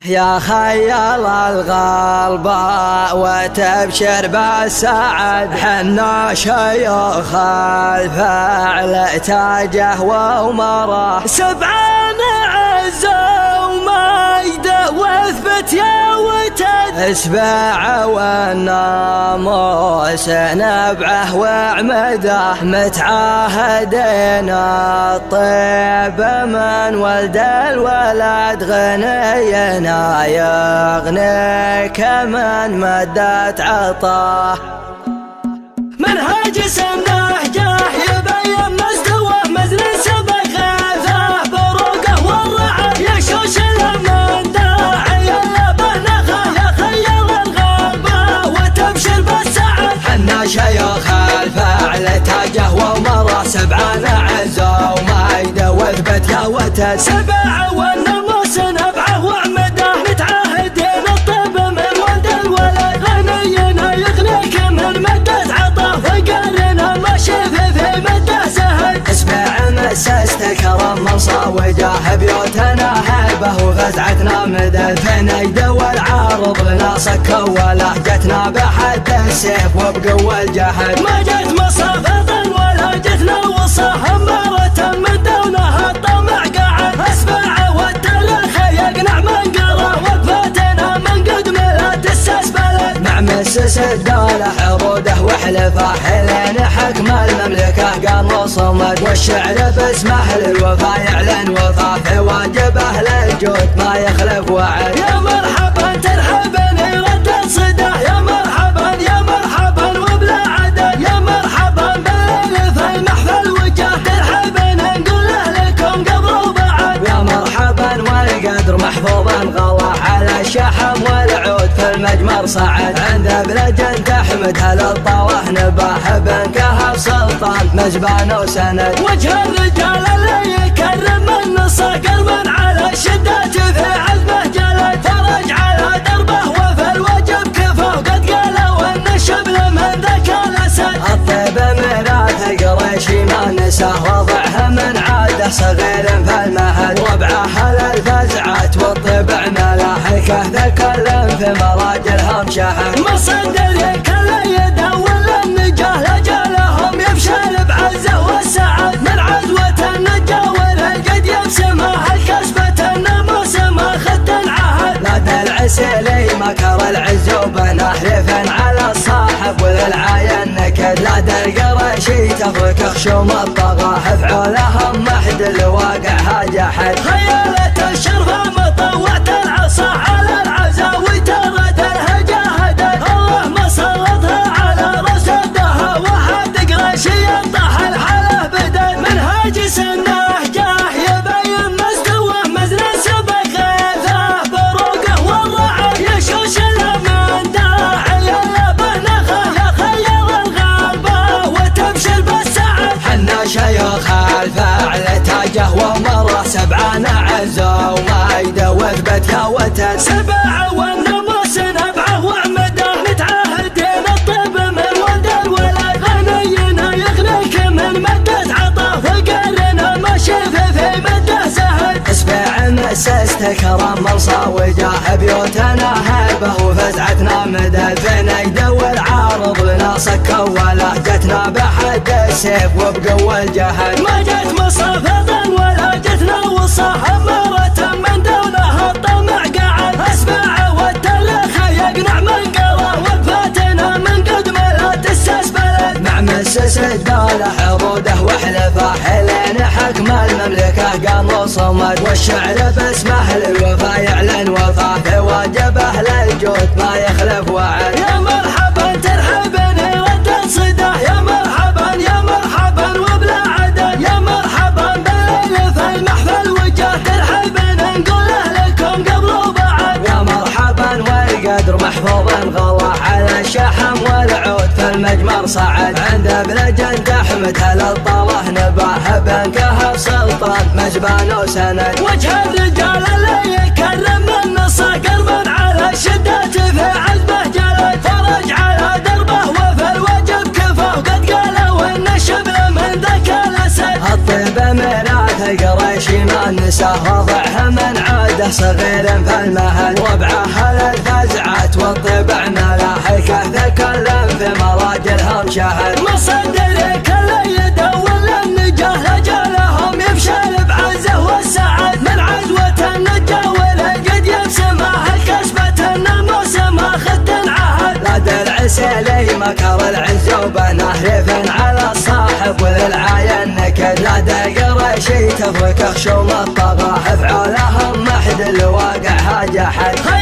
يا خيال القلب وتبشر بالسعد، حنا شيوخ الفعل تاجه وأمره، سبعان عزة ومجد واثبت يا وتد، اسبع والناموس نبعه وعمده، متعاهدين الطيب من ولد الولد، غنينا يغنيك من مدت عطاه. منهج سنه جاه يبين مستوى مزن سبق غاثه، بروقه والرعد يشوش من داعي اللبه نخه، يا خيال الغربه وتبشر بالسعد، حنا شيوخ الفعل تاجه ومره، سبعان عزه ومجد واثبت يا وتد، سبع والناموس نبعه وعمده، متعاهدين الطيب من ولد الولد، غنينا يغنيك من مدة عطاه، فقالنا ماشي في مده زهد، اسمع مسست كرم من صوجه، بيوتنا هيبه وفزعتنا مدد، في نجد والعارض لنا سكه، ولهجتنا بحد السيف وبقوى الجهد، ما جت مصافة ولا جتنا وصاها، مرة من دونها الطمع قعد، اسمع والتاريخ يقنع من قرا، وقفتنا من قدم لا تسس بلد، مع مسس الدولة حروده وحلفه، حلين حكم المملكة قام وصمد، والشعر باسمه للوفا يعلن وفاه، في واجبه للجود ما يخلف وعد، يا مرحبا ترحبني رد صده، يا مرحبا يا مرحبا وبلا عدد، يا مرحبا بالليل في المحفل وجه، ترحبا نقول لكم قبل وبعد، يا مرحبا والقدر محفوظا غلا، على الشحم والعود في المجمر صعد، عند بلجن تحمدها للطواه، نباح بن كهف سلطان مزبان وسند، وجه الرجال اللي يكرم النصا، قلب على الشدات في عزمه جلد، فرج على دربه وفي الوجب كفى، وقد قالوا ان الشبل من ذاك الاسد، الطيب ميراث قريشي ما نساه، وضعها من عاده صغير في المهد، ربعها للفزعات والطيب عمله، كهذا كلم في مراجلهم شحن، مصدر كل يدور النجاه، لجالهم يبشر بعزه والسعد، من عزوة النجاور قد يبسمها، الكسبة الناموس ما خد العهد، نادى العسيلي مكر العز وبناه، رفن على الصاحب وللعاين نكد، نادى القريشي تفرك خشوم الطغاه، فعولهم محد الواقع جحد، خيالة الشرفة مطوعت العصا على العزاوي، ترد الهجاهدة الله ما سلطها على راس الدها، وحد قريشي ينطح الحلا بدل، منهج سنه جاه يبين مستوى مزن سبق غيثه، بروقه والرعد يشوش من داعي اللبه نخه، يا خيال الغربه وتبشر بالسعد، حنا شيوخ الفعل تاجه ومره، سبعان عزه ومجد واثبت يا وتد، سبع والناموس نبعه وعمده، متعاهدين الطيب من ولد الولد، غنينا يغنيك من مدة عطاه، فقالنا ماشي في مده زهد، اسبع مسست كرم من صوجه، بيوتنا هيبه وفزعتنا مدد، في نجد والعارض لنا سكه، ولهجتنا بحد السيف وبقوى الجهد، ما جت مصافة ولا جتنا وصاها، مرة من دونها الطمع قعد، اسمع والتاريخ يقنع من قرا، وقفتنا من قدم لا تسس بلد، مع مسس الدولة حروده وحلفه، حلين حكم المملكة قام وصمد، والشعر باسمه للوفا يعلن وفاه، في واجبه للجود ما يخلف وعد، يا مرحبا ترحبني رد صده، يا مرحبا يا مرحبا وبلا عدد، يا مرحبا بالليل في المحفل وجه، ترحبا نقول لكم قبل وبعد، يا مرحبا والقدر محفوظا غلا، على الشحم والعود في المجمر صعد، عند بلجن تحمدها للطواه، نباح بن كهف سلطان مزبان وسند، وجه الرجال اللي يكرم النصا، قلب على الشدات في عزمه جلد، فرج على دربه وفي الوجب كفى، وقد قالوا ان الشبل من ذاك الاسد، الطيب ميراث قريشي ما نساه، وضعها من عاده له صغير في المهد وبعه الفزعات والطبع ملاحكه تكلم في مراجلهم شهد مصدر كل يدور للنجاه رجالهم يبشر بعزه والسعد من عزوة النجاه والقد يبسمه كسبة الموسم اخذ عهد لا درع سيلي مكر العز وبناه ريف على الصاحب وللعاين نكد لا دقر شي تفرك خشوم الطغاه افعالهم محد الواقع حاجة حد